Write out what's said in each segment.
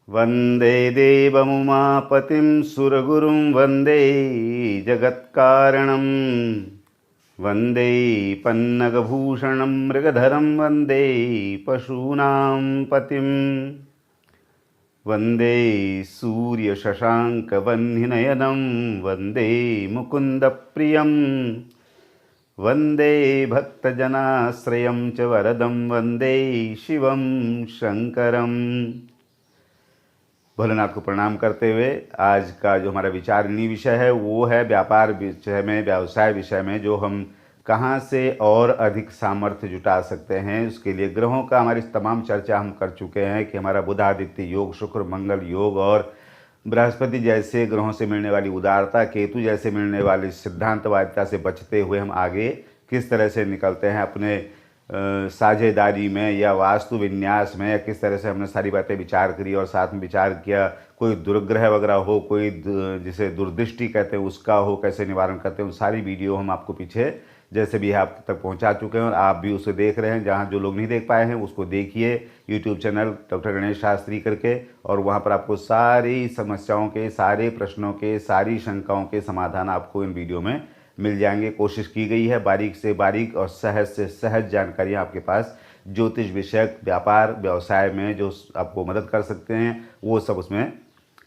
वन्दे देवमुमापतिं सुरगुरुं वन्दे जगत्कारणं वन्दे पन्नगभूषणं मृगधरं वन्दे पशूनां पतिं वन्दे सूर्यशशाङ्कवह्निनयनं वन्दे मुकुन्दप्रियं वन्दे भक्तजनाश्रयं च वरदं वन्दे शिवं शंकरम। भोलेनाथ को प्रणाम करते हुए आज का जो हमारा विचारणीय विषय है वो है व्यापार विषय में, व्यवसाय विषय में, जो हम कहाँ से और अधिक सामर्थ्य जुटा सकते हैं। उसके लिए ग्रहों का हमारी तमाम चर्चा हम कर चुके हैं कि हमारा बुधादित्य योग, शुक्र मंगल योग और बृहस्पति जैसे ग्रहों से मिलने वाली उदारता, केतु जैसे मिलने वाली सिद्धांतवादिता से बचते हुए हम आगे किस तरह से निकलते हैं अपने साझेदारी में या वास्तु विन्यास में, या किस तरह से हमने सारी बातें विचार करी और साथ में विचार किया। कोई दुर्ग्रह वगैरह हो, कोई जिसे दुर्दृष्टि कहते हैं उसका हो, कैसे निवारण करते हैं, उन सारी वीडियो हम आपको पीछे जैसे भी है आप तक पहुंचा चुके हैं और आप भी उसे देख रहे हैं। जहां जो लोग नहीं देख पाए हैं उसको देखिए YouTube channel doctor Ganesh Shastri करके, और वहां पर आपको सारी समस्याओं के, सारे प्रश्नों के, सारी शंकाओं के समाधान आपको इन वीडियो में मिल जाएंगे। कोशिश की गई है बारीक से बारीक और सहज से सहज जानकारियाँ आपके पास ज्योतिष विषयक, व्यापार व्यवसाय में जो आपको मदद कर सकते हैं वो सब उसमें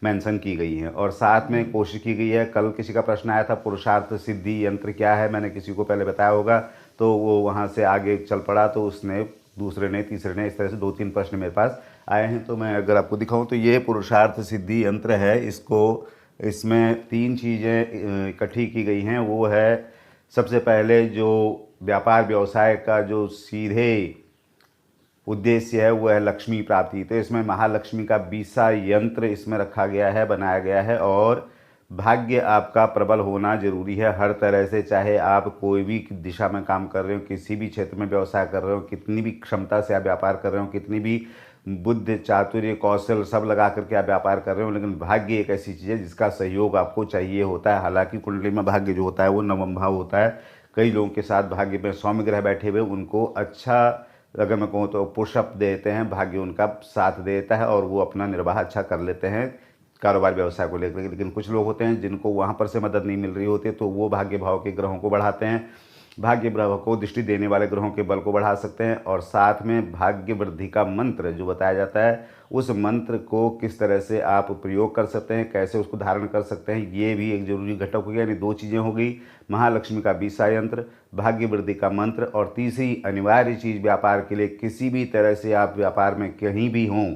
मेंशन की गई है। और साथ में कोशिश की गई है, कल किसी का प्रश्न आया था पुरुषार्थ सिद्धि यंत्र क्या है, मैंने किसी को पहले बताया होगा तो वो वहाँ से आगे चल पड़ा, तो उसने दूसरे ने, तीसरे ने, इस तरह से 2-3 प्रश्न मेरे पास आए हैं। तो मैं अगर आपको दिखाऊँ तो ये पुरुषार्थ सिद्धि यंत्र है। इसमें 3 चीज़ें इकट्ठी की गई हैं। वो है सबसे पहले जो व्यापार व्यवसाय का जो सीधे उद्देश्य है वो है लक्ष्मी प्राप्ति। तो इसमें महालक्ष्मी का 20 यंत्र इसमें रखा गया है, बनाया गया है। और भाग्य आपका प्रबल होना जरूरी है हर तरह से, चाहे आप कोई भी दिशा में काम कर रहे हो, किसी भी क्षेत्र में व्यवसाय कर रहे हो, कितनी भी क्षमता से आप व्यापार कर रहे हो, कितनी भी बुद्धि, चातुर्य, कौशल सब लगा करके आप व्यापार कर रहे हो, लेकिन भाग्य एक ऐसी चीज़ है जिसका सहयोग आपको चाहिए होता है। हालांकि कुंडली में भाग्य जो होता है वो नवम भाव होता है। कई लोगों के साथ भाग्य में सौम्य ग्रह बैठे हुए उनको अच्छा, अगर मैं कहूँ तो पुशअप देते हैं, भाग्य उनका साथ देता है और वो अपना निर्वाह अच्छा कर लेते हैं कारोबार व्यवसाय को लेकर। लेकिन कुछ लोग होते हैं जिनको वहाँ पर से मदद नहीं मिल रही होती, तो वो भाग्य भाव के ग्रहों को बढ़ाते हैं, भाग्य भाव को दृष्टि देने वाले ग्रहों के बल को बढ़ा सकते हैं। और साथ में भाग्य वृद्धि का मंत्र जो बताया जाता है, उस मंत्र को किस तरह से आप प्रयोग कर सकते हैं, कैसे उसको धारण कर सकते हैं, ये भी एक जरूरी घटक हो गया। यानी 2 चीज़ें हो गई, महालक्ष्मी का 20 यंत्र, भाग्य वृद्धि का मंत्र। और तीसरी अनिवार्य चीज़ व्यापार के लिए, किसी भी तरह से आप व्यापार में कहीं भी हों,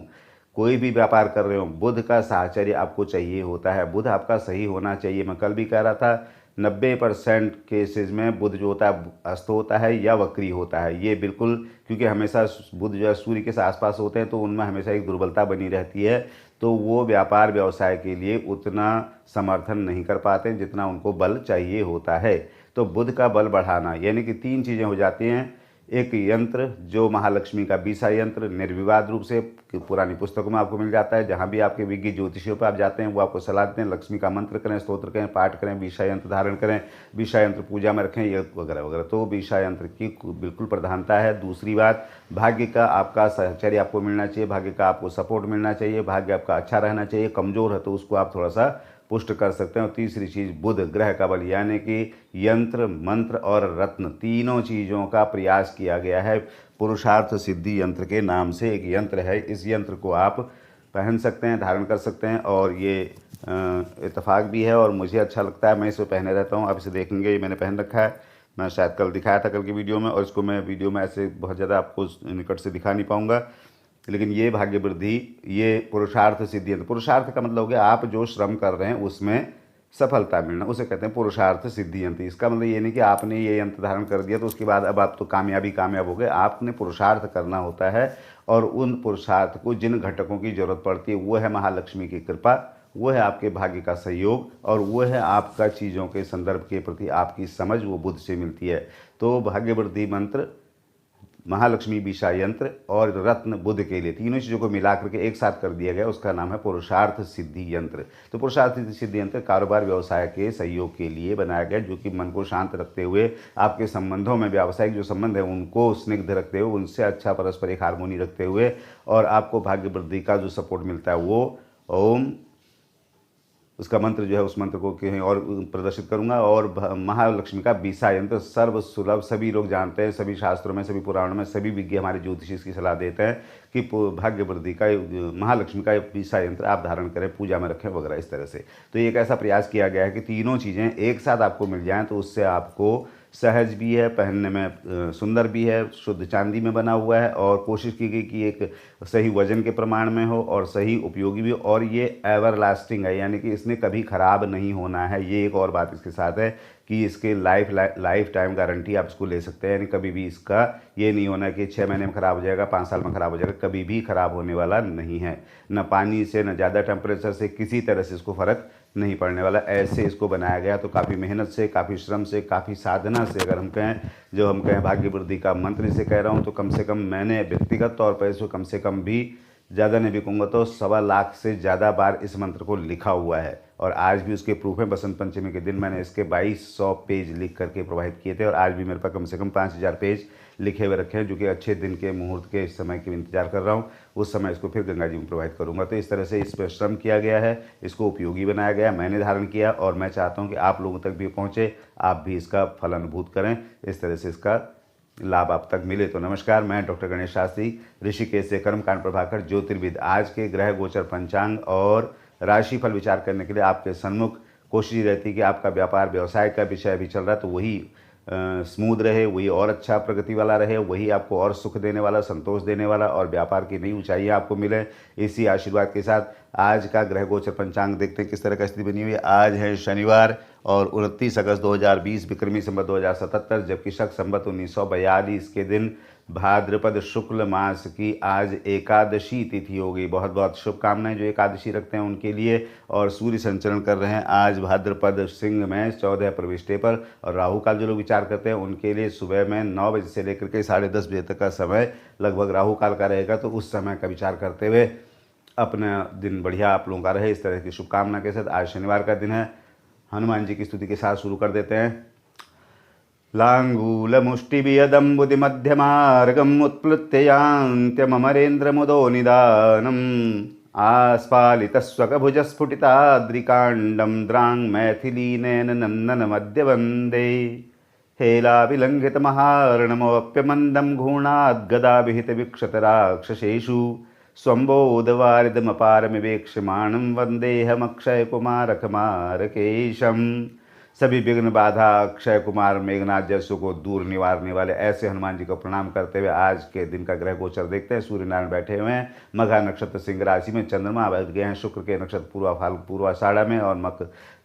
कोई भी व्यापार कर रहे हो, बुध का साहचर्य आपको चाहिए होता है। बुध आपका सही होना चाहिए। मैं कल भी कह रहा था 90% केसेस में बुध जो होता है अस्त होता है या वक्री होता है। ये बिल्कुल, क्योंकि हमेशा बुध जो है सूर्य के आसपास होते हैं तो उनमें हमेशा एक दुर्बलता बनी रहती है, तो वो व्यापार व्यवसाय के लिए उतना समर्थन नहीं कर पाते जितना उनको बल चाहिए होता है। तो बुध का बल बढ़ाना, यानी कि 3 चीज़ें हो जाती हैं। एक यंत्र जो महालक्ष्मी का 20 यंत्र निर्विवाद रूप से पुरानी पुस्तकों में आपको मिल जाता है। जहाँ भी आपके विज्ञ ज्योतिषियों पर आप जाते हैं वो आपको सलाह देते हैं लक्ष्मी का मंत्र करें, स्तोत्र करें, पाठ करें, 20 यंत्र धारण करें, 20 यंत्र पूजा में रखें, ये वगैरह वगैरह। तो 20 यंत्र की बिल्कुल प्रधानता है। दूसरी बात, भाग्य का आपका सहचर्य आपको मिलना चाहिए, भाग्य का आपको सपोर्ट मिलना चाहिए, भाग्य आपका अच्छा रहना चाहिए। कमज़ोर है तो उसको आप थोड़ा सा पुष्ट कर सकते हैं। और तीसरी चीज़ बुध ग्रह का बल, यानी कि यंत्र, मंत्र और रत्न, तीनों चीज़ों का प्रयास किया गया है। पुरुषार्थ सिद्धि यंत्र के नाम से एक यंत्र है। इस यंत्र को आप पहन सकते हैं, धारण कर सकते हैं, और ये इत्तेफाक भी है और मुझे अच्छा लगता है, मैं इसे पहने रहता हूँ। आप इसे देखेंगे, ये मैंने पहन रखा है, मैं शायद कल दिखाया था कल की वीडियो में, और इसको मैं वीडियो में ऐसे बहुत ज़्यादा आपको निकट से दिखा नहीं पाऊँगा। लेकिन ये भाग्य वृद्धि, ये पुरुषार्थ सिद्धि यंत्र, पुरुषार्थ का मतलब हो गया आप जो श्रम कर रहे हैं उसमें सफलता मिलना, उसे कहते हैं पुरुषार्थ सिद्धि यंत्र। इसका मतलब ये नहीं कि आपने ये यंत्र धारण कर दिया तो उसके बाद अब आप तो कामयाब हो गए। आपने पुरुषार्थ करना होता है, और उन पुरुषार्थ को जिन घटकों की जरूरत पड़ती है वो है महालक्ष्मी की कृपा, वो है आपके भाग्य का सहयोग, और वो है आपका चीज़ों के संदर्भ के प्रति आपकी समझ, वो बुद्ध से मिलती है। तो भाग्य वृद्धि मंत्र महालक्ष्मी विषा यंत्र और रत्न बुध के लिए, तीनों चीज़ों को मिलाकर के एक साथ कर दिया गया, उसका नाम है पुरुषार्थ सिद्धि यंत्र। तो पुरुषार्थ सिद्धि यंत्र कारोबार व्यवसाय के सहयोग के लिए बनाया गया, जो कि मन को शांत रखते हुए, आपके संबंधों में व्यावसायिक जो संबंध है उनको स्निग्ध रखते हुए, उनसे अच्छा परस्पर एक हारमोनी रखते हुए, और आपको भाग्य वृद्धि का जो सपोर्ट मिलता है वो ओम, उसका मंत्र जो है उस मंत्र को कहीं और प्रदर्शित करूंगा। और महालक्ष्मी का बीसा यंत्र सर्व सुलभ, सभी लोग जानते हैं, सभी शास्त्रों में, सभी पुराणों में, सभी विज्ञ हमारे ज्योतिषी इसकी सलाह देते हैं कि भाग्य वृद्धि का महालक्ष्मी का बीसा यंत्र आप धारण करें, पूजा में रखें वगैरह इस तरह से। तो एक ऐसा प्रयास किया गया है कि तीनों चीज़ें एक साथ आपको मिल जाएँ, तो उससे आपको सहज भी है, पहनने में सुंदर भी है, शुद्ध चांदी में बना हुआ है, और कोशिश की गई कि एक सही वजन के प्रमाण में हो और सही उपयोगी भी हो, और ये एवर लास्टिंग है, यानी कि इसने कभी ख़राब नहीं होना है। ये एक और बात इसके साथ है कि इसके लाइफ टाइम गारंटी आप इसको ले सकते हैं, यानी कभी भी इसका ये नहीं होना कि 6 महीने में ख़राब हो जाएगा, 5 साल में ख़राब हो जाएगा, कभी भी ख़राब होने वाला नहीं है। न पानी से, न ज़्यादा टेम्परेचर से, किसी तरह से इसको फ़र्क नहीं पड़ने वाला, ऐसे इसको बनाया गया। तो काफ़ी मेहनत से, काफ़ी श्रम से, काफ़ी साधना से, अगर हम कहें, जो हम कहें भाग्य वृद्धि का मंत्र से कह रहा हूँ, तो कम से कम मैंने व्यक्तिगत तौर पर इसको कम से कम भी ज़्यादा नहीं भी कहूँगा तो 1.25 लाख से ज़्यादा बार इस मंत्र को लिखा हुआ है, और आज भी उसके प्रूफ है। बसंत पंचमी के दिन मैंने इसके 2200 पेज लिख करके प्रोवाइड किए थे, और आज भी मेरे पास कम से कम 5000 पेज लिखे हुए रखे हैं, जो कि अच्छे दिन के मुहूर्त के समय के इंतजार कर रहा हूँ, उस समय इसको फिर गंगा जी में प्रोवाइड करूँगा। तो इस तरह से इस पर श्रम किया गया है, इसको उपयोगी बनाया गया, मैंने धारण किया, और मैं चाहता हूँ कि आप लोगों तक भी पहुँचे, आप भी इसका फल अनुभूत करें, इस तरह से इसका लाभ आप तक मिले। तो नमस्कार, मैं डॉक्टर गणेश शास्त्री, ऋषिकेश से कर्मकांड प्रभाकर ज्योतिर्विद, आज के ग्रह गोचर पंचांग और राशिफल विचार करने के लिए आपके सन्मुख कोशिश रहती है कि आपका व्यापार व्यवसाय का विषय भी चल रहा है तो वही स्मूथ रहे, वही और अच्छा प्रगति वाला रहे, वही आपको और सुख देने वाला, संतोष देने वाला, और व्यापार की नई ऊंचाइयां आपको मिले। इसी आशीर्वाद के साथ आज का ग्रह गोचर पंचांग देखते हैं किस तरह का स्थिति बनी हुई है। आज है शनिवार और 29 अगस्त 2020 विक्रमी संवत 2077, जबकि शक संवत 1942 के दिन भाद्रपद शुक्ल मास की आज एकादशी तिथि होगी। बहुत बहुत शुभकामनाएं जो एकादशी रखते हैं उनके लिए। और सूर्य संचरण कर रहे हैं आज भाद्रपद सिंह में 14 प्रविष्टे पर, और राहु काल जो लोग विचार करते हैं उनके लिए सुबह में 9 बजे से लेकर के 10:30 बजे तक का समय लगभग राहु काल का रहेगा। तो उस समय का विचार करते हुए अपना दिन बढ़िया आप लोगों का रहे, इस तरह की शुभकामना के साथ आज शनिवार का दिन है। हनुमान जी की स्तुति के साथ शुरू कर देते हैं। लाङ्गूलमुष्टिवियदं बुद्धिमध्यमार्गम् उत्प्लुत्य यान्त्यमरेन्द्रमुदो निदानम् आस्फालितस्वकभुजस्फुटिताद्रिकाण्डं द्राङ्मैथिलीनेन नन्दनमद्य वन्दे हेलाविलङ्घितमहार्णमोऽप्यमन्दं घूर्णाद्गदाभिहितविक्षतराक्षसेषु स्वम्बोधवारिदमपारमिवेक्ष्यमाणं वन्देऽहमक्षयकुमारकमारकेशम्। सभी विघ्न बाधा अक्षय कुमार मेघनाथ जैसों को दूर निवारने वाले ऐसे हनुमान जी को प्रणाम करते हुए आज के दिन का ग्रह गोचर देखते हैं। सूर्य नारायण बैठे हुए हैं मघा नक्षत्र सिंह राशि में, चंद्रमा बैठ गए हैं शुक्र के नक्षत्र पूर्वाषाढ़ा में और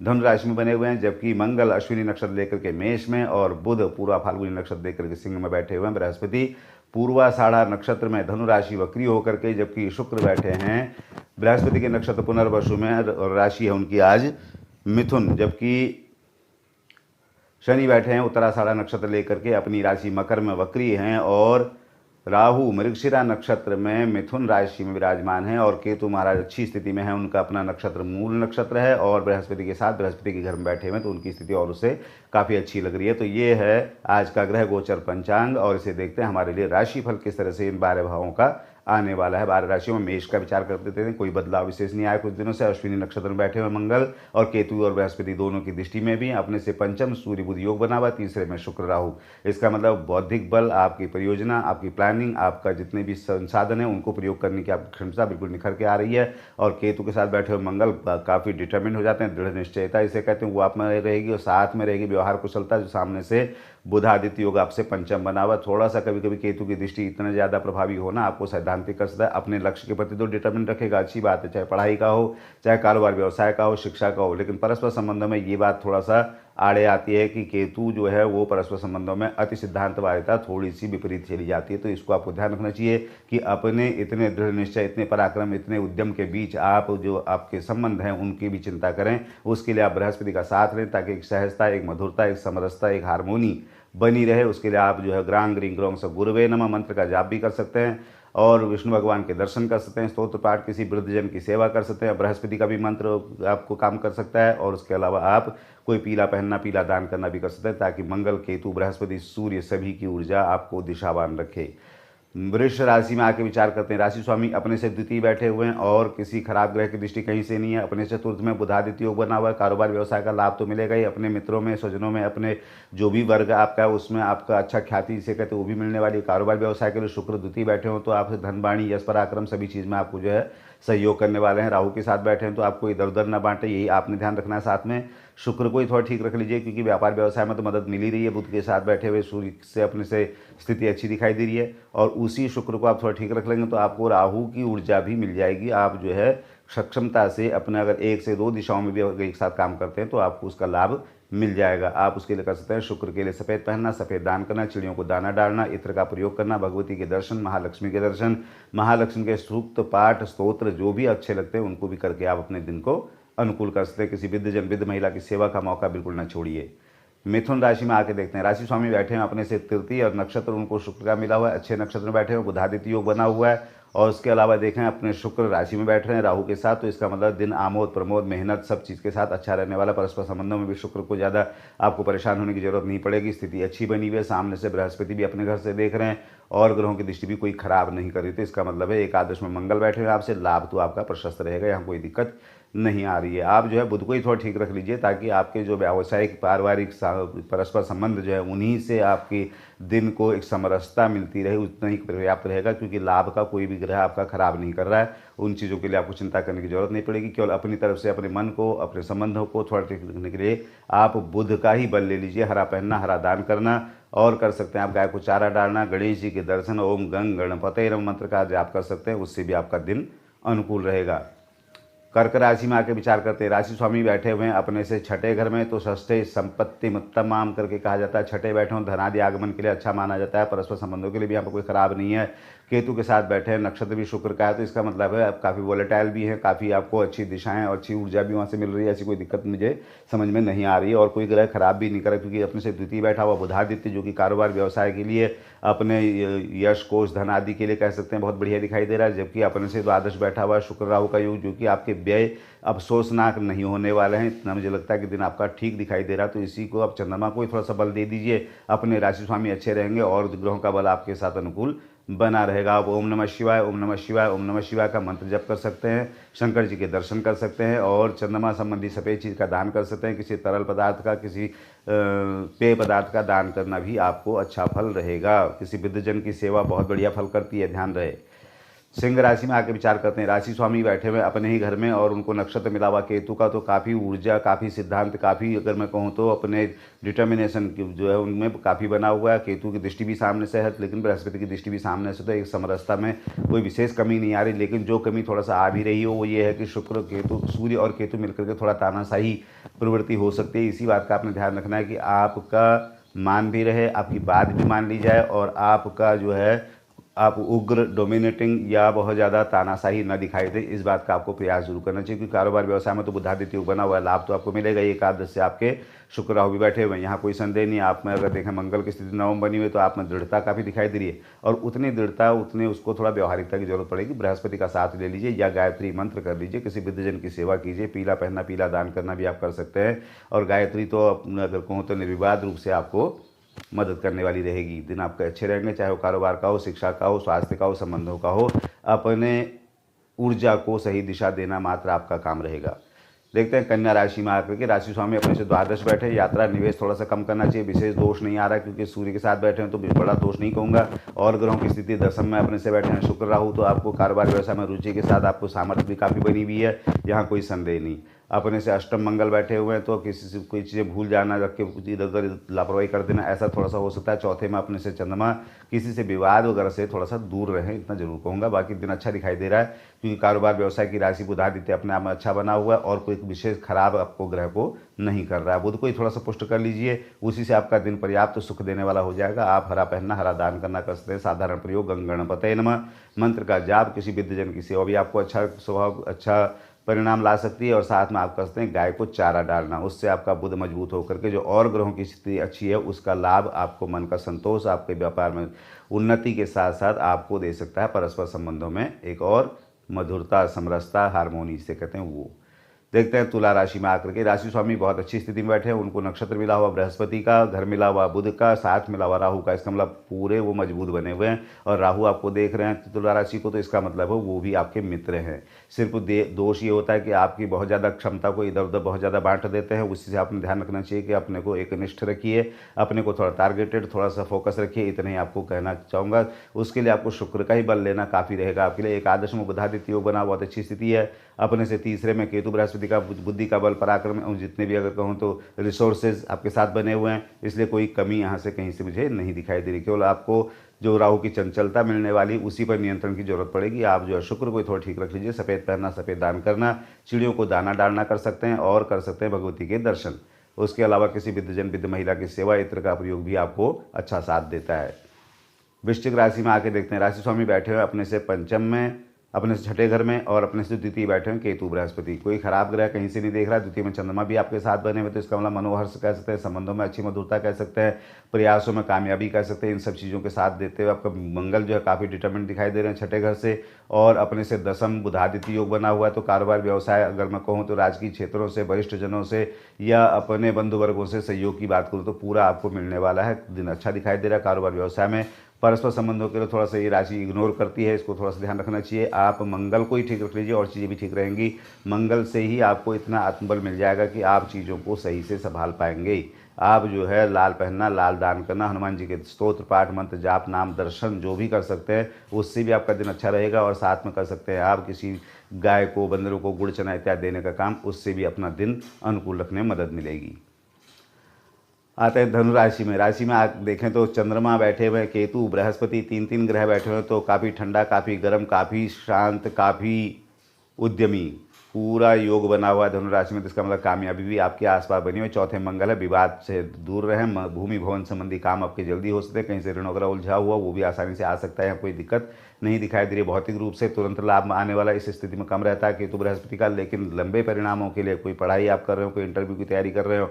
धनु राशि में बने हुए हैं, जबकि मंगल अश्विनी नक्षत्र लेकर के मेष में और बुध पूर्वा फाल्गुनी नक्षत्र लेकर के सिंह में बैठे हुए हैं। बृहस्पति पूर्वाषाढ़ा नक्षत्र में धनु राशि वक्री होकर के, जबकि शुक्र बैठे हैं बृहस्पति के नक्षत्र पुनर्वसु में और राशि है उनकी आज मिथुन, जबकि शनि बैठे हैं उत्तराषाढ़ा नक्षत्र लेकर के अपनी राशि मकर में वक्री हैं, और राहु मृगशिरा नक्षत्र में मिथुन राशि में विराजमान है, और केतु महाराज अच्छी स्थिति में है, उनका अपना नक्षत्र मूल नक्षत्र है और बृहस्पति के साथ बृहस्पति के घर में बैठे हुए हैं, तो उनकी स्थिति और उससे काफ़ी अच्छी लग रही है। तो ये है आज का ग्रह गोचर पंचांग, और इसे देखते हैं हमारे लिए राशिफल किस तरह से इन 12 भावों का आने वाला है। 12 राशियों में मेष का विचार कर देते हैं। कोई बदलाव विशेष नहीं आया कुछ दिनों से। अश्विनी नक्षत्र में बैठे हुए मंगल और केतु और बृहस्पति दोनों की दृष्टि में भी अपने से पंचम सूर्य बुध योग बना हुआ, तीसरे में शुक्र राहु। इसका मतलब बौद्धिक बल, आपकी परियोजना, आपकी प्लानिंग, आपका जितने भी संसाधन है उनको प्रयोग करने की आपकी क्षमता बिल्कुल निखर के आ रही है। और केतु के साथ बैठे हुए मंगल काफ़ी डिटर्मिन हो जाते हैं, दृढ़ निश्चयता इसे कहते हैं, वो आप में रहेगी। और साथ में रहेगी व्यवहार कुशलता, जो सामने से बुध आदित्य योग आपसे पंचम बना हुआ। थोड़ा सा कभी कभी केतु की दृष्टि इतना ज़्यादा प्रभावी होना आपको सैद्धांतिक कर सकता है। अपने लक्ष्य के प्रति तो डिटर्मिन रखेगा, अच्छी बात है, चाहे पढ़ाई का हो, चाहे कारोबार व्यवसाय का हो, शिक्षा का हो, लेकिन परस्पर संबंधों में ये बात थोड़ा सा आड़े आती है कि केतु जो है वो परस्पर संबंधों में अति सिद्धांतवादिता थोड़ी सी विपरीत चली जाती है। तो इसको आपको ध्यान रखना चाहिए कि अपने इतने दृढ़ निश्चय, इतने पराक्रम, इतने उद्यम के बीच आप जो आपके संबंध हैं उनकी भी चिंता करें। उसके लिए आप बृहस्पति का साथ लें, ताकि एक सहजता, एक मधुरता, एक समरसता, एक हारमोनी बनी रहे, उसके लिए आप जो है ग्रांग ग्रीं ग्रोंग स गुरुवे नमः मंत्र का जाप भी कर सकते हैं और विष्णु भगवान के दर्शन कर सकते हैं, स्तोत्र पाठ, किसी वृद्धजन की सेवा कर सकते हैं, बृहस्पति का भी मंत्र आपको काम कर सकता है। और उसके अलावा आप कोई पीला पहनना, पीला दान करना भी कर सकते हैं, ताकि मंगल, केतु, बृहस्पति, सूर्य सभी की ऊर्जा आपको दिशावान रखे। वृष राशि में आके विचार करते हैं। राशि स्वामी अपने से द्वितीय बैठे हुए हैं और किसी खराब ग्रह की दृष्टि कहीं से नहीं है। अपने चतुर्थ में बुधादित्य योग बना हुआ है। कारोबार व्यवसाय का लाभ तो मिलेगा ही, अपने मित्रों में, स्वजनों में, अपने जो भी वर्ग आपका है उसमें आपका अच्छा ख्याति जिसे कहते हैं वो भी मिलने वाली है। कारोबार व्यवसाय के लिए शुक्र द्वितीय बैठे हो तो आपसे धन, वाणी, यश, पराक्रम सभी चीज़ में आपको जो है सहयोग करने वाले हैं। राहु के साथ बैठे हैं तो आपको इधर उधर न बांटे, यही आपने ध्यान रखना है। साथ में शुक्र को ही थोड़ा ठीक रख लीजिए, क्योंकि व्यापार व्यवसाय में तो मदद मिल ही रही है। बुध के साथ बैठे हुए सूर्य से अपने से स्थिति अच्छी दिखाई दे रही है और उसी शुक्र को आप थोड़ा ठीक रख लेंगे तो आपको राहु की ऊर्जा भी मिल जाएगी। आप जो है सक्षमता से अपने अगर एक से दो दिशाओं में भी अगर एक साथ काम करते हैं तो आपको उसका लाभ मिल जाएगा। आप उसके लिए कर सकते हैं शुक्र के लिए सफ़ेद पहनना, सफ़ेद दान करना, चिड़ियों को दाना डालना, इत्र का प्रयोग करना, भगवती के दर्शन, महालक्ष्मी के दर्शन, महालक्ष्मी के सूक्त पाठ, स्तोत्र जो भी अच्छे लगते हैं उनको भी करके आप अपने दिन को अनुकूल कर सकते हैं। किसी वृद्धजन, वृद्ध महिला की सेवा का मौका बिल्कुल न छोड़िए। मिथुन राशि में आके देखते हैं। राशि स्वामी बैठे हैं अपने से तृतीय और नक्षत्र उनको शुक्र का मिला हुआ है, अच्छे नक्षत्र में बैठे हैं, बुधादित्य योग बना हुआ है। और उसके अलावा देखें अपने शुक्र राशि में बैठ रहे हैं राहु के साथ, तो इसका मतलब दिन आमोद प्रमोद, मेहनत सब चीज़ के साथ अच्छा रहने वाला। परस्पर संबंधों में भी शुक्र को ज़्यादा आपको परेशान होने की जरूरत नहीं पड़ेगी। स्थिति अच्छी बनी हुई है, सामने से बृहस्पति भी अपने घर से देख रहे हैं और ग्रहों की दृष्टि भी कोई खराब नहीं कर रही। तो इसका मतलब है एकादश में मंगल बैठे हुए आपसे, लाभ तो आपका प्रशस्त रहेगा, यहाँ कोई दिक्कत नहीं आ रही है। आप जो है बुध को ही थोड़ा ठीक रख लीजिए, ताकि आपके जो व्यावसायिक पारिवारिक परस्पर संबंध जो है उन्हीं से आपकी दिन को एक समरसता मिलती रहे, उतना ही पर्याप्त रहेगा। क्योंकि लाभ का कोई भी ग्रह आपका खराब नहीं कर रहा है, उन चीज़ों के लिए आपको चिंता करने की जरूरत नहीं पड़ेगी। केवल अपनी तरफ से अपने मन को, अपने संबंधों को थोड़ा ठीक रखने के लिए आप बुध का ही बल ले लीजिए। हरा पहनना, हरा दान करना और कर सकते हैं आप गाय को चारा डालना, गणेश जी के दर्शन, ओम गंग गणपते नमः मंत्र का जाप कर सकते हैं, उससे भी आपका दिन अनुकूल रहेगा। कर्क राशि में आके विचार करते हैं। राशि स्वामी बैठे हुए हैं अपने से छठे घर में, तो षष्ठे संपत्ति उत्तमाम करके कहा जाता है। छठे बैठे हों धनादि आगमन के लिए अच्छा माना जाता है, परस्पर संबंधों के लिए भी यहाँ पर कोई खराब नहीं है। केतु के साथ बैठे हैं, नक्षत्र भी शुक्र का है, तो इसका मतलब है आप काफ़ी वोलेटाइल भी हैं, काफ़ी आपको अच्छी दिशाएं और अच्छी ऊर्जा भी वहाँ से मिल रही है। ऐसी कोई दिक्कत मुझे समझ में नहीं आ रही है और कोई ग्रह खराब भी नहीं कर रहा, क्योंकि अपने से द्वितीय बैठा हुआ बुधादित्य जो कि कारोबार व्यवसाय के लिए, अपने यश कोष धन आदि के लिए कह सकते हैं बहुत बढ़िया दिखाई दे रहा है। जबकि अपने से द्वादश बैठा हुआ शुक्र राहु का योग जो कि आपके व्यय अफसोसनाक नहीं होने वाले हैं, इतना मुझे लगता है कि दिन आपका ठीक दिखाई दे रहा है। तो इसी को आप चंद्रमा को ही थोड़ा सा बल दे दीजिए, अपने राशि स्वामी अच्छे रहेंगे और ग्रहों का बल आपके साथ अनुकूल बना रहेगा। आप ओम नमः शिवाय, ओम नमः शिवाय, ओम नमः शिवाय का मंत्र जप कर सकते हैं, शंकर जी के दर्शन कर सकते हैं और चंद्रमा संबंधी सफ़ेद चीज़ का दान कर सकते हैं। किसी तरल पदार्थ का, किसी पेय पदार्थ का दान करना भी आपको अच्छा फल रहेगा। किसी वृद्धजन की सेवा बहुत बढ़िया फल करती है, ध्यान रहे। सिंह राशि में आके विचार करते हैं। राशि स्वामी बैठे हुए अपने ही घर में और उनको नक्षत्र मिला हुआ केतु का, तो काफ़ी ऊर्जा, काफ़ी सिद्धांत, काफ़ी अगर मैं कहूँ तो अपने डिटर्मिनेशन जो है उनमें काफ़ी बना हुआ है। केतु की दृष्टि भी सामने से है, लेकिन बृहस्पति की दृष्टि भी सामने से, तो एक समरसता में कोई विशेष कमी नहीं आ रही। लेकिन जो कमी थोड़ा सा आ भी रही हो वो ये है कि शुक्र केतु, सूर्य और केतु मिलकर के थोड़ा तानाशाही प्रवृत्ति हो सकती है। इसी बात का आपने ध्यान रखना है कि आपका मान भी रहे, आपकी बात भी मान ली जाए और आपका जो है आप उग्र, डोमिनेटिंग या बहुत ज़्यादा तानाशाही न दिखाई दे, इस बात का आपको प्रयास जरूर करना चाहिए। क्योंकि कारोबार व्यवसाय में तो बुधादित्य योग बना हुआ है, लाभ तो आपको मिलेगा। एकादश से आपके शुक्र राहु भी बैठे हुए हैं, यहाँ कोई संदेह नहीं। आप में अगर देखें मंगल की स्थिति नवम बनी हुई तो आप में दृढ़ता काफ़ी दिखाई दे रही है और उतनी दृढ़ता, उतने उसको थोड़ा व्यवहारिकता की जरूरत पड़ेगी। बृहस्पति का साथ ले लीजिए या गायत्री मंत्र कर लीजिए, किसी वृद्धजन की सेवा कीजिए, पीला पहनना, पीला दान करना भी आप कर सकते हैं। और गायत्री तो अगर कहूँ तो निर्विवाद रूप से आपको मदद करने वाली रहेगी। दिन आपके अच्छे रहेंगे, चाहे वो कारोबार का हो, शिक्षा का हो, स्वास्थ्य का हो, संबंधों का हो। अपने ऊर्जा को सही दिशा देना मात्र आपका काम रहेगा। देखते हैं कन्या राशि में आकर के राशि स्वामी अपने से द्वादश बैठे। यात्रा निवेश थोड़ा सा कम करना चाहिए, विशेष दोष नहीं आ रहा है क्योंकि सूर्य के साथ बैठे हैं तो बड़ा दोष नहीं कहूँगा। और ग्रहों की स्थिति दशम में अपने से बैठे हैं शुक्र राहु, तो आपको कारोबार व्यवसाय में रुचि के साथ आपको सामर्थ्य भी काफ़ी बनी हुई है, यहाँ कोई संदेह नहीं। अपने से अष्टम मंगल बैठे हुए हैं तो किसी से कोई चीज़ें भूल जाना, रख के इधर उधर लापरवाही कर देना, ऐसा थोड़ा सा हो सकता है। चौथे में अपने से चंद्रमा, किसी से विवाद वगैरह से थोड़ा सा दूर रहें, इतना जरूर कहूँगा। बाकी दिन अच्छा दिखाई दे रहा है क्योंकि कारोबार व्यवसाय की राशि बुधादित्य अपने आप में अच्छा बना हुआ है और कोई विशेष खराब आपको ग्रह को नहीं कर रहा है। बुध को ही थोड़ा सा पुष्ट कर लीजिए, उसी से आपका दिन पर्याप्त सुख देने वाला हो जाएगा। आप हरा पहनना, हरा दान करना कर सकते हैं। साधारण प्रयोग गंग गणपतये नमः मंत्र का जाप, किसी वृद्धजन की सेवा भी आपको अच्छा स्वभाव, अच्छा परिणाम ला सकती है। और साथ में आप कर सकते हैं गाय को चारा डालना, उससे आपका बुध मजबूत होकर के जो और ग्रहों की स्थिति अच्छी है उसका लाभ आपको, मन का संतोष, आपके व्यापार में उन्नति के साथ साथ आपको दे सकता है। परस्पर संबंधों में एक और मधुरता, समरसता, हारमोनी जिसे कहते हैं वो। देखते हैं तुला राशि में आकर के राशि स्वामी बहुत अच्छी स्थिति में बैठे हैं, उनको नक्षत्र मिला हुआ बृहस्पति का, घर मिला हुआ बुध का, साथ मिला हुआ राहु का। इसका मतलब पूरे वो मजबूत बने हुए हैं। और राहु आपको देख रहे हैं तुला राशि को, तो इसका मतलब है वो भी आपके मित्र हैं। सिर्फ दोष ये होता है कि आपकी बहुत ज़्यादा क्षमता को इधर उधर बहुत ज़्यादा बांट देते हैं। उसी से आपने ध्यान रखना चाहिए कि अपने को एकनिष्ठ रखिए, अपने को थोड़ा टारगेटेड, थोड़ा सा फोकस रखिए, इतना ही आपको कहना चाहूँगा। उसके लिए आपको शुक्र का ही बल लेना काफ़ी रहेगा आपके लिए। एकादश में बुधादित्य योग बना, बहुत अच्छी स्थिति है। अपने से तीसरे में केतु बृहस्पति का बुद्धि का बल, पराक्रम और जितने भी अगर कहूँ तो रिसोर्सेज आपके साथ बने हुए हैं, इसलिए कोई कमी यहाँ से कहीं से मुझे नहीं दिखाई दे रही। केवल आपको जो राहु की चंचलता मिलने वाली उसी पर नियंत्रण की जरूरत पड़ेगी। आप जो है शुक्र को थोड़ा ठीक रख लीजिए, सफ़ेद पहनना, सफ़ेद दान करना, चिड़ियों को दाना डालना कर सकते हैं और कर सकते हैं भगवती के दर्शन। उसके अलावा किसी विद्यजन विद्य महिला की सेवा इत्र का प्रयोग भी आपको अच्छा साथ देता है। वृश्चिक राशि में आके देखते हैं राशि स्वामी बैठे हुए अपने से पंचम में, अपने से छठे घर में और अपने से द्वितीय बैठे हैं केतु बृहस्पति। कोई खराब ग्रह कहीं से नहीं देख रहा है। द्वितीय में चंद्रमा भी आपके साथ बने हुए, तो इसका मतलब मनोहर्ष कह सकते हैं, संबंधों में अच्छी मधुरता कह सकते हैं, प्रयासों में कामयाबी कह सकते हैं। इन सब चीज़ों के साथ देते हुए आपका मंगल जो है काफ़ी डिटर्मिनेंट दिखाई दे रहे हैं छठे घर से। और अपने से दसम बुधादित्य योग बना हुआ है, तो कारोबार व्यवसाय अगर मैं कहूँ तो राजकीय क्षेत्रों से, वरिष्ठ जनों से या अपने बंधु वर्गों से सहयोग की बात करूँ तो पूरा आपको मिलने वाला है। दिन अच्छा दिखाई दे रहा है कारोबार व्यवसाय में। परस्पर संबंधों के लिए थोड़ा सा ये राशि इग्नोर करती है, इसको थोड़ा सा ध्यान रखना चाहिए। आप मंगल को ही ठीक रख लीजिए और चीज़ें भी ठीक रहेंगी। मंगल से ही आपको इतना आत्मबल मिल जाएगा कि आप चीज़ों को सही से संभाल पाएंगे। आप जो है लाल पहनना, लाल दान करना, हनुमान जी के स्तोत्र पाठ, मंत्र जाप, नाम दर्शन जो भी कर सकते हैं उससे भी आपका दिन अच्छा रहेगा। और साथ में कर सकते हैं आप किसी गाय को, बंदरों को गुड़ चना इत्यादि देने का काम, उससे भी अपना दिन अनुकूल रखने में मदद मिलेगी। आते हैं धनु राशि में। राशि में आप देखें तो चंद्रमा बैठे हुए हैं, केतु बृहस्पति, तीन ग्रह बैठे हुए हैं, तो काफ़ी ठंडा, काफ़ी गर्म, काफ़ी शांत, काफ़ी उद्यमी पूरा योग बना हुआ है धनु राशि में। तो इसका मतलब कामयाबी भी आपके आसपास बनी हुई। चौथे मंगल है, विवाद से दूर रहें, भूमि भवन संबंधी काम आपके जल्दी हो सकते हैं। कहीं से ऋण वगैरह उलझा हुआ वो भी आसानी से आ सकता है, कोई दिक्कत नहीं दिखाई दे रही। भौतिक रूप से तुरंत लाभ आने वाला इस स्थिति में कम रहता है केतु बृहस्पति का, लेकिन लंबे परिणामों के लिए कोई पढ़ाई आप कर रहे हो, कोई इंटरव्यू की तैयारी कर रहे हो,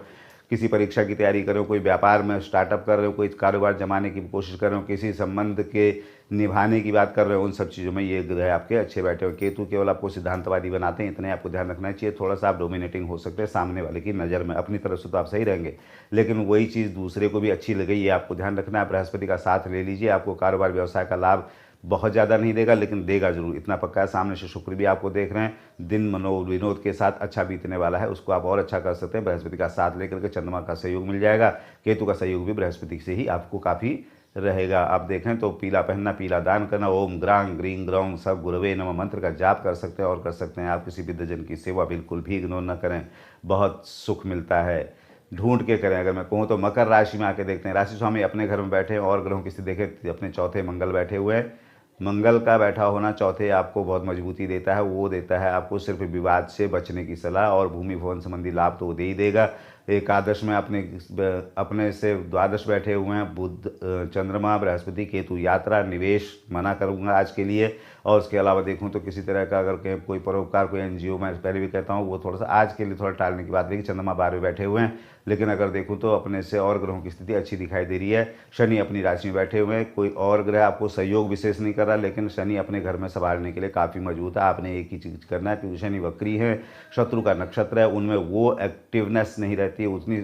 किसी परीक्षा की तैयारी कर रहे हो, कोई व्यापार में स्टार्टअप कर रहे हो, कोई कारोबार जमाने की कोशिश कर रहे हो, किसी संबंध के निभाने की बात कर रहे हो, उन सब चीज़ों में ये ग्रह आपके अच्छे बैठे हो। केतु केवल आपको सिद्धांतवादी बनाते हैं, इतने आपको ध्यान रखना चाहिए। थोड़ा सा आप डोमिनेटिंग हो सकते हैं सामने वाले की नज़र में, अपनी तरफ से तो आप सही रहेंगे, लेकिन वही चीज़ दूसरे को भी अच्छी लगे ये आपको ध्यान रखना है। बृहस्पति का साथ ले लीजिए, आपको कारोबार व्यवसाय का लाभ बहुत ज़्यादा नहीं देगा लेकिन देगा जरूर, इतना पक्का है। सामने से शुक्र भी आपको देख रहे हैं, दिन मनोविनोद के साथ अच्छा बीतने वाला है, उसको आप और अच्छा कर सकते हैं। बृहस्पति का साथ लेकर के चंद्रमा का सहयोग मिल जाएगा, केतु का सहयोग भी बृहस्पति से ही आपको काफ़ी रहेगा। आप देखें तो पीला पहनना, पीला दान करना, ओम ग्रांग ग्रीं ग्रौं सब गुरवे नमः मंत्र का जाप कर सकते हैं। और कर सकते हैं आप किसी विद्यजन की सेवा बिल्कुल भी इग्नोर न करें, बहुत सुख मिलता है, ढूंढ के करें। अगर मैं कहूँ तो मकर राशि में आके देखते हैं राशि स्वामी अपने घर में बैठे हैं और ग्रहों की स्थिति देखें, अपने चौथे मंगल बैठे हुए हैं। मंगल का बैठा होना चौथे आपको बहुत मजबूती देता है, वो देता है आपको सिर्फ विवाद से बचने की सलाह और भूमि भवन संबंधी लाभ तो वो दे ही देगा। एकादश में अपने से द्वादश बैठे हुए हैं बुध, चंद्रमा, बृहस्पति, केतु, यात्रा निवेश मना करूंगा आज के लिए। और उसके अलावा देखूं तो किसी तरह का अगर कहीं कोई परोपकार, कोई एनजीओ, मैं पहले भी कहता हूं वो थोड़ा सा आज के लिए थोड़ा टालने की बात है कि चंद्रमा 12वें बैठे हुए हैं। लेकिन अगर देखूं तो अपने से और ग्रहों की स्थिति अच्छी दिखाई दे रही है। शनि अपनी राशि में बैठे हुए हैं, कोई और ग्रह आपको सहयोग विशेष नहीं कर रहा, लेकिन शनि अपने घर में संभालने के लिए काफ़ी मजबूत है। आपने एक ही चीज़ करना है, क्योंकि शनि वक्री है, शत्रु का नक्षत्र है, उनमें वो एक्टिवनेस नहीं रहती है उतनी,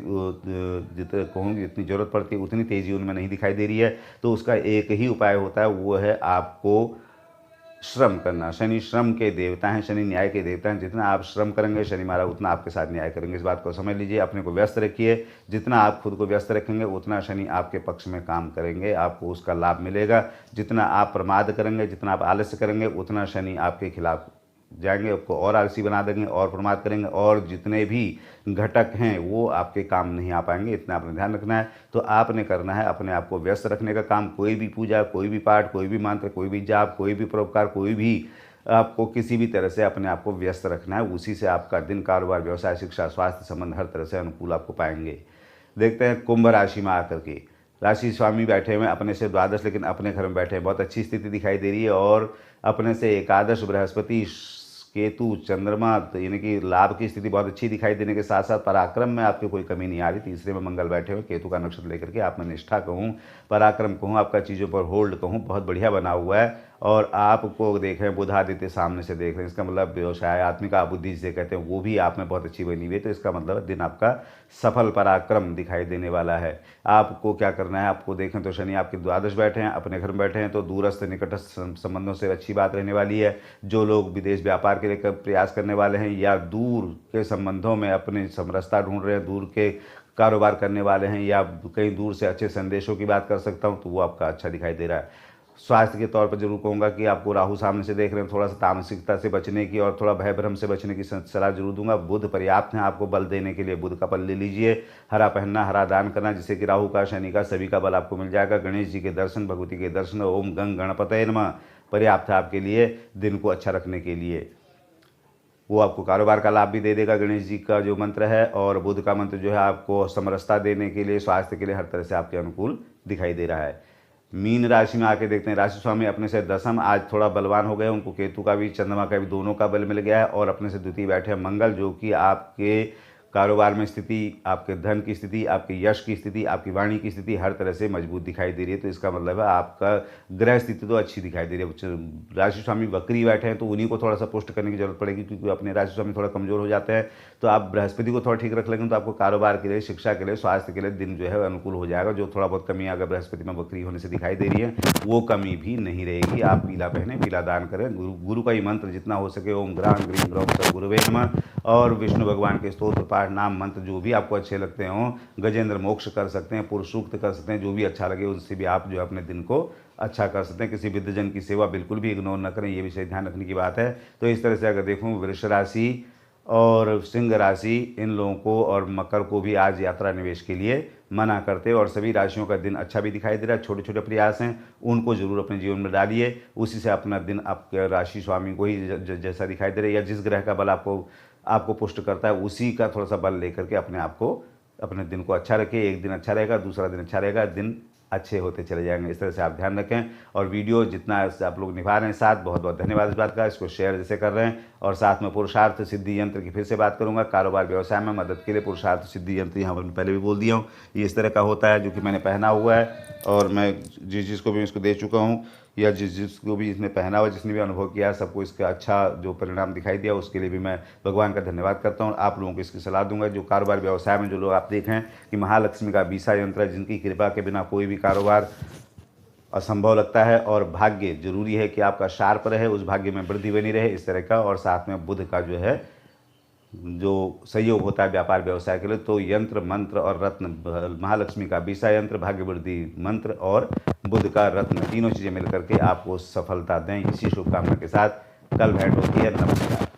जितने कहूँगी जितनी ज़रूरत पड़ती है उतनी तेज़ी उनमें नहीं दिखाई दे रही है। तो उसका एक ही उपाय होता है, वो है आपको श्रम करना। शनि श्रम के देवता हैं, शनि न्याय के देवता हैं। जितना आप श्रम करेंगे शनि महाराज उतना आपके साथ न्याय करेंगे, इस बात को समझ लीजिए। अपने को व्यस्त रखिए, जितना आप खुद को व्यस्त रखेंगे उतना शनि आपके पक्ष में काम करेंगे, आपको उसका लाभ मिलेगा। जितना आप प्रमाद करेंगे, जितना आप आलस्य करेंगे, उतना शनि आपके खिलाफ जाएंगे, आपको और आलसी बना देंगे और प्रमाद करेंगे, और जितने भी घटक हैं वो आपके काम नहीं आ पाएंगे। इतना आपने ध्यान रखना है। तो आपने करना है अपने आप को व्यस्त रखने का काम। कोई भी पूजा, कोई भी पाठ, कोई भी मंत्र, कोई भी जाप, कोई भी परोपकार, कोई भी आपको किसी भी तरह से अपने आप को व्यस्त रखना है। उसी से आपका दिन, कारोबार, व्यवसाय, शिक्षा, स्वास्थ्य संबंध हर तरह से अनुकूल आपको पाएंगे। देखते हैं कुंभ राशि में आकर के राशि स्वामी बैठे हुए हैं अपने से द्वादश, लेकिन अपने घर में बैठे हैं, बहुत अच्छी स्थिति दिखाई दे रही है। और अपने से एकादश बृहस्पति केतु, चंद्रमा, तो यानी कि लाभ की स्थिति बहुत अच्छी दिखाई देने के साथ साथ पराक्रम में आपकी कोई कमी नहीं आ रही। तीसरे में मंगल बैठे हुए, केतु का नक्षत्र लेकर के आत्मनिष्ठा कहूँ, पराक्रम कहूँ, आपका चीज़ों पर होल्ड कहूँ, बहुत बढ़िया बना हुआ है। और आपको देखें बुध आदित्य सामने से देख रहे हैं, इसका मतलब व्यवसाय आत्मिका बुद्धि जिसे कहते हैं वो भी आप में बहुत अच्छी बनी हुई है। तो इसका मतलब दिन आपका सफल पराक्रम दिखाई देने वाला है। आपको क्या करना है, आपको देखें तो शनि आपके द्वादश बैठे हैं, अपने घर में बैठे हैं, तो दूरस्थ निकटस्थ संबंधों से अच्छी बात रहने वाली है। जो लोग विदेश व्यापार के लिए प्रयास करने वाले हैं या दूर के संबंधों में अपने समरसता ढूंढ रहे हैं, दूर के कारोबार करने वाले हैं या कहीं दूर से अच्छे संदेशों की बात कर सकता हूं, तो वो आपका अच्छा दिखाई दे रहा है। स्वास्थ्य के तौर पर जरूर कहूँगा कि आपको राहु सामने से देख रहे हैं, थोड़ा सा तामसिकता से बचने की और थोड़ा भय भ्रम से बचने की सलाह जरूर दूंगा। बुध पर्याप्त है आपको बल देने के लिए, बुध का बल ले लीजिए। हरा पहनना, हरा दान करना, जिससे कि राहु का, शनि का, सभी का बल आपको मिल जाएगा। गणेश जी के दर्शन, भगवती के दर्शन, ओम गंग गणपतये नमः पर्याप्त है आपके लिए दिन को अच्छा रखने के लिए। वो आपको कारोबार का लाभ भी दे देगा, गणेश जी का जो मंत्र है। और बुध का मंत्र जो है आपको समरसता देने के लिए, स्वास्थ्य के लिए हर तरह से आपके अनुकूल दिखाई दे रहा है। मीन राशि में आके देखते हैं, राशि स्वामी अपने से दसम आज थोड़ा बलवान हो गए, उनको केतु का भी चंद्रमा का भी दोनों का बल मिल गया है। और अपने से द्वितीय बैठे हैं मंगल, जो कि आपके कारोबार में स्थिति, आपके धन की स्थिति, आपके यश की स्थिति, आपकी वाणी की स्थिति हर तरह से मजबूत दिखाई दे रही है। तो इसका मतलब है आपका ग्रह स्थिति तो अच्छी दिखाई दे रही है। राशि स्वामी वक्री बैठे हैं तो उन्हीं को थोड़ा सा पुष्ट करने की जरूरत पड़ेगी, क्योंकि अपने राशि स्वामी थोड़ा कमजोर हो जाते हैं। तो आप बृहस्पति को थोड़ा ठीक रख लेंगे तो आपको कारोबार के लिए, शिक्षा के लिए, स्वास्थ्य के लिए दिन जो है अनुकूल हो जाएगा। जो थोड़ा बहुत कमी अगर बृहस्पति में वक्री होने से दिखाई दे रही है वो कमी भी नहीं रहेगी। आप पीला पहने, पीला दान करें। गुरु का ही मंत्र जितना हो सके, ओम ग्राम ग्रीम ग्रौम सद्गुरुवे नमः, और विष्णु भगवान के स्तोत्र पाठ, नाम मंत्र जो भी आपको अच्छे लगते हों, गजेंद्र मोक्ष कर सकते हैं, पुरुष सूक्त कर सकते हैं, जो भी अच्छा लगे उससे भी आप जो है अपने दिन को अच्छा कर सकते हैं। किसी वृद्धजन की सेवा बिल्कुल भी इग्नोर न करें, ये विषय ध्यान रखने की बात है। तो इस तरह से अगर देखूँ, वृष राशि और सिंह राशि, इन लोगों को और मकर को भी आज यात्रा निवेश के लिए मना करते हैं। और सभी राशियों का दिन अच्छा भी दिखाई दे रहा है। छोटे छोटे प्रयास हैं उनको जरूर अपने जीवन में डालिए, उसी से अपना दिन आपके राशि स्वामी को ही जैसा दिखाई दे रहा है या जिस ग्रह का बल आपको पुष्ट करता है उसी का थोड़ा सा बल लेकर के अपने आप को, अपने दिन को अच्छा रखिए। एक दिन अच्छा रहेगा, दूसरा दिन अच्छा रहेगा, दिन अच्छे होते चले जाएंगे। इस तरह से आप ध्यान रखें। और वीडियो जितना आप लोग निभा रहे हैं साथ, बहुत बहुत धन्यवाद इस बात का। इसको शेयर जैसे कर रहे हैं। और साथ में पुरुषार्थ सिद्धि यंत्र की फिर से बात करूंगा। कारोबार व्यवसाय में मदद के लिए पुरुषार्थ सिद्धि यंत्र यहाँ पर मैं पहले भी बोल दिया हूँ, ये इस तरह का होता है, जो कि मैंने पहना हुआ है और मैं जिसको भी इसको दे चुका हूँ या जिसको भी इसने पहना हुआ, जिसने भी अनुभव किया, सबको इसका अच्छा जो परिणाम दिखाई दिया उसके लिए भी मैं भगवान का धन्यवाद करता हूँ। आप लोगों को इसकी सलाह दूंगा। जो कारोबार व्यवसाय में जो लोग आप देखें कि महालक्ष्मी का बीसा यंत्र है, जिनकी कृपा के बिना कोई भी कारोबार असंभव लगता है। और भाग्य जरूरी है कि आपका शार्प रहे, उस भाग्य में वृद्धि बनी रहे, इस तरह का। और साथ में बुध का जो है जो सहयोग होता है व्यापार व्यवसाय के लिए, तो यंत्र, मंत्र और रत्न, महालक्ष्मी का बीसा यंत्र, भाग्य वृद्धि मंत्र और बुध का रत्न, तीनों चीज़ें मिलकर के आपको सफलता दें। इसी शुभकामना के साथ कल भेंट होती है। नमस्कार।